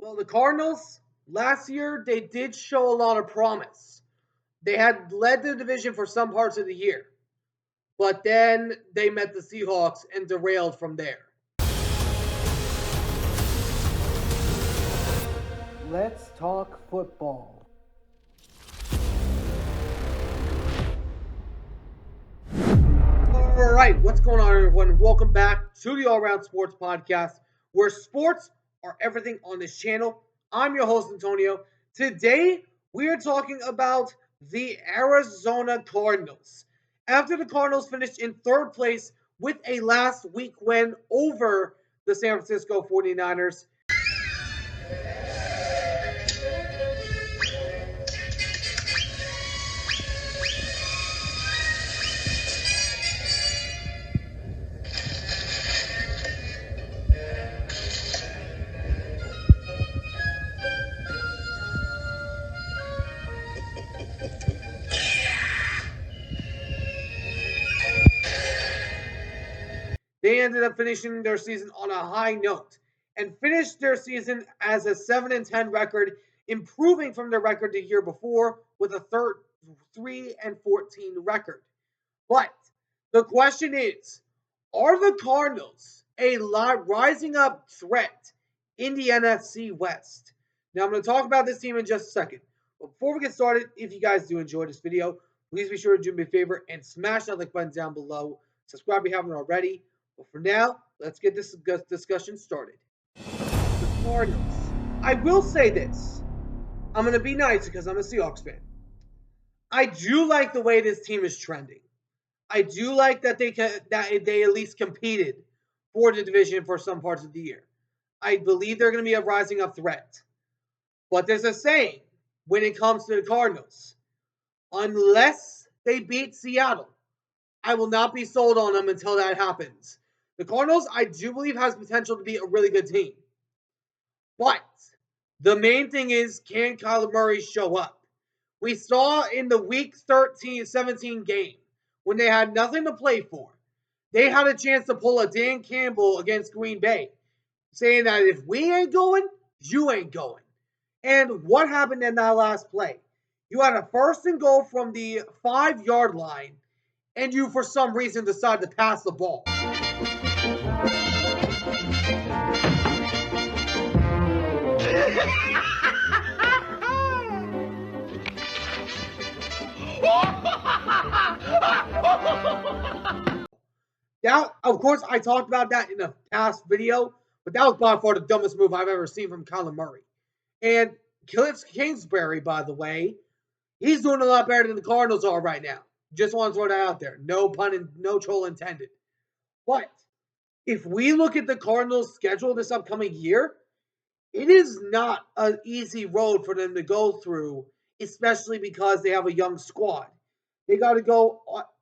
Well, the Cardinals last year, they did show a lot of promise. They had led the division for some parts of the year, but then they met the Seahawks and derailed from there. Let's talk football. All right, what's going on, everyone? Welcome back to the All Around Sports Podcast, where sports are everything on this channel. I'm your host, Antonio. Today, we are talking about the Arizona Cardinals. After the Cardinals finished in third place with a last week win over the San Francisco 49ers, they ended up finishing their season on a high note and finished their season as a 7-10 record, improving from their record the year before with a 3-14 record. But the question is, are the Cardinals a rising up threat in the NFC West? Now, I'm going to talk about this team in just a second. But before we get started, if you guys do enjoy this video, please be sure to do me a favor and smash that like button down below. Subscribe if you haven't already. But for now, let's get this discussion started. The Cardinals. I will say this. I'm going to be nice because I'm a Seahawks fan. I do like the way this team is trending. I do like that they at least competed for the division for some parts of the year. I believe they're going to be a rising up threat. But there's a saying when it comes to the Cardinals. Unless they beat Seattle, I will not be sold on them until that happens. The Cardinals, I do believe, has potential to be a really good team. But the main thing is, can Kyler Murray show up? We saw in the Week 17 game, when they had nothing to play for, they had a chance to pull a Dan Campbell against Green Bay, saying that if we ain't going, you ain't going. And what happened in that last play? You had a first and goal from the 5-yard line, and you, for some reason, decided to pass the ball. That, of course, I talked about that in a past video, but that was by far the dumbest move I've ever seen from Kyler Murray. And Cliff Kingsbury, by the way, he's doing a lot better than the Cardinals are right now. Just want to throw that out there. No pun and no troll intended. But if we look at the Cardinals' schedule this upcoming year, it is not an easy road for them to go through, especially because they have a young squad. They got to go.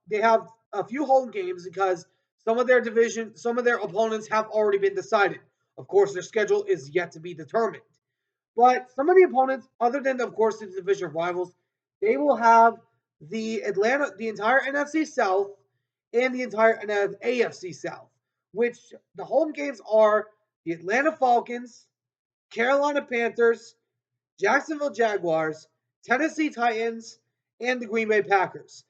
They have a few home games because some of their opponents have already been decided. Of course, their schedule is yet to be determined. But some of the opponents, other than, of course, the division rivals, they will have the entire NFC South and the entire AFC South, which the home games are the Atlanta Falcons, Carolina Panthers, Jacksonville Jaguars, Tennessee Titans, and the Green Bay Packers.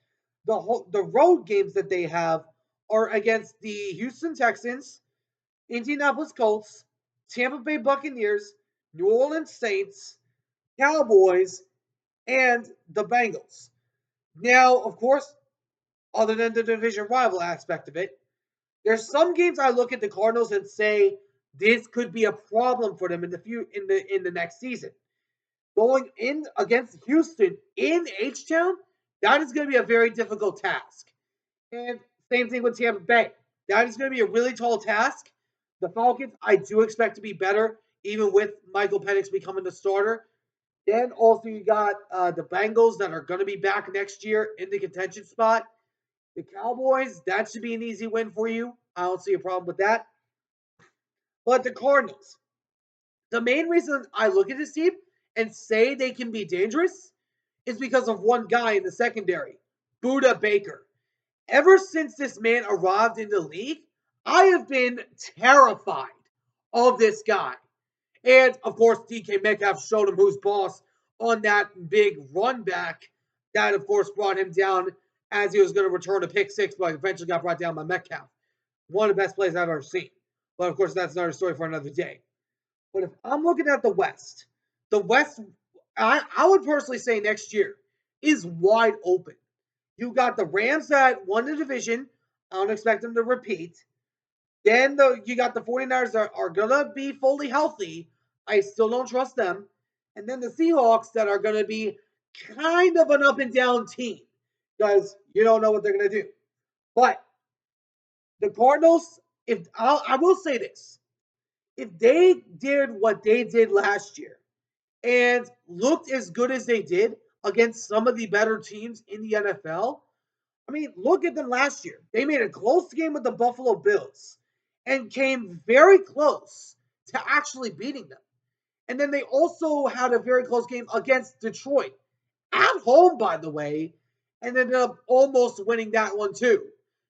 The road games that they have are against the Houston Texans, Indianapolis Colts, Tampa Bay Buccaneers, New Orleans Saints, Cowboys, and the Bengals. Now, of course, other than the division rival aspect of it, there's some games I look at the Cardinals and say this could be a problem for them in the next season. Going in against Houston in H-Town, that is going to be a very difficult task. And same thing with Tampa Bay. That is going to be a really tall task. The Falcons, I do expect to be better, even with Michael Penix becoming the starter. Then also you got the Bengals that are going to be back next year in the contention spot. The Cowboys, that should be an easy win for you. I don't see a problem with that. But the Cardinals, the main reason I look at this team and say they can be dangerous is because of one guy in the secondary, Budda Baker. Ever since this man arrived in the league, I have been terrified of this guy. And of course, DK Metcalf showed him who's boss on that big run back that, of course, brought him down as he was going to return a pick six, but eventually got brought down by Metcalf. One of the best plays I've ever seen. But of course, that's another story for another day. But if I'm looking at the West, I would personally say next year is wide open. You got the Rams that won the division. I don't expect them to repeat. Then you got the 49ers that are going to be fully healthy. I still don't trust them. And then the Seahawks that are going to be kind of an up and down team because you don't know what they're going to do. But the Cardinals, if I will say this, if they did what they did last year and looked as good as they did against some of the better teams in the NFL, I mean, look at them last year. They made a close game with the Buffalo Bills and came very close to actually beating them. And then they also had a very close game against Detroit at home, by the way, and ended up almost winning that one too.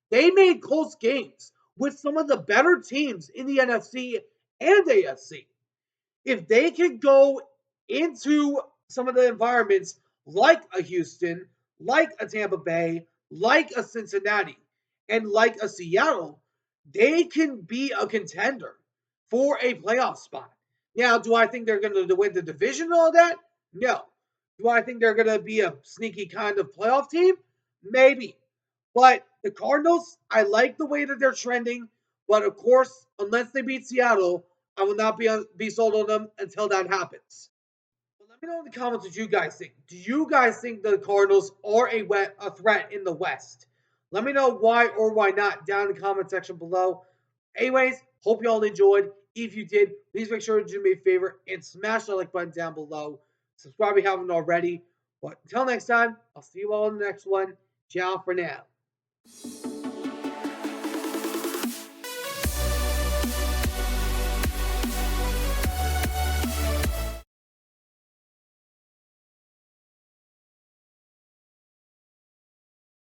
They made close games with some of the better teams in the NFC and AFC. If they can go into some of the environments like a Houston, like a Tampa Bay, like a Cincinnati, and like a Seattle, they can be a contender for a playoff spot. Now, do I think they're going to win the division and all that? No. Do I think they're going to be a sneaky kind of playoff team? Maybe. But the Cardinals, I like the way that they're trending. But of course, unless they beat Seattle, I will not be sold on them until that happens. But let me know in the comments what you guys think. Do you guys think the Cardinals are a threat in the West? Let me know why or why not down in the comment section below. Anyways, hope you all enjoyed. If you did, please make sure to do me a favor and smash the like button down below. Subscribe if you haven't already. But until next time, I'll see you all in the next one. Ciao for now.